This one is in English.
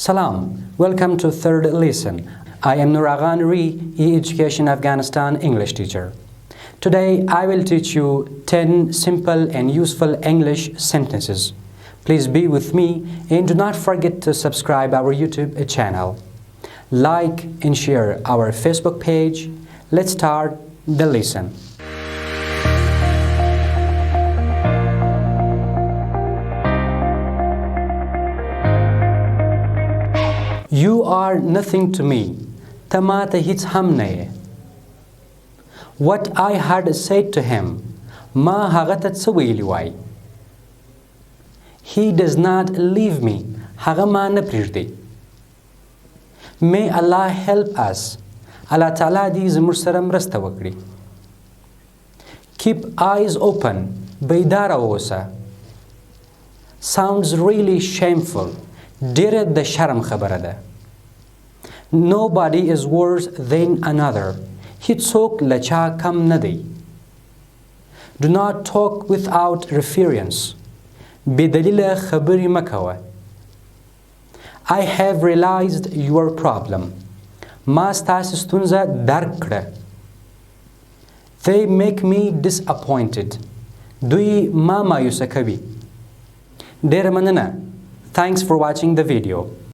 Salam, welcome to third lesson. I am Nuragan Ri, E-Education Afghanistan English teacher. Today I will teach you 10 simple and useful English sentences. Please be with me and do not forget to subscribe our YouTube channel. Like and share our Facebook page. Let's start the lesson. You are nothing to me. Tamata hits hamne. What I had said to him, ma hagatat sawiliwai. He does not leave me. Hagama na prishdi. May Allah help us. Allah Ta'ala di zamur saram rasta wakri. Keep eyes open. Baydara osa. Sounds really shameful. Dired the sharam khabarada. Nobody is worse than another. Hitsok lacha kam nadi. Do not talk without reference. Bidalila khabari makawa. I have realized your problem. Ma stas stunza dark. They make me disappointed. Dui ma mayusa kabi. Dera manana. Thanks for watching the video.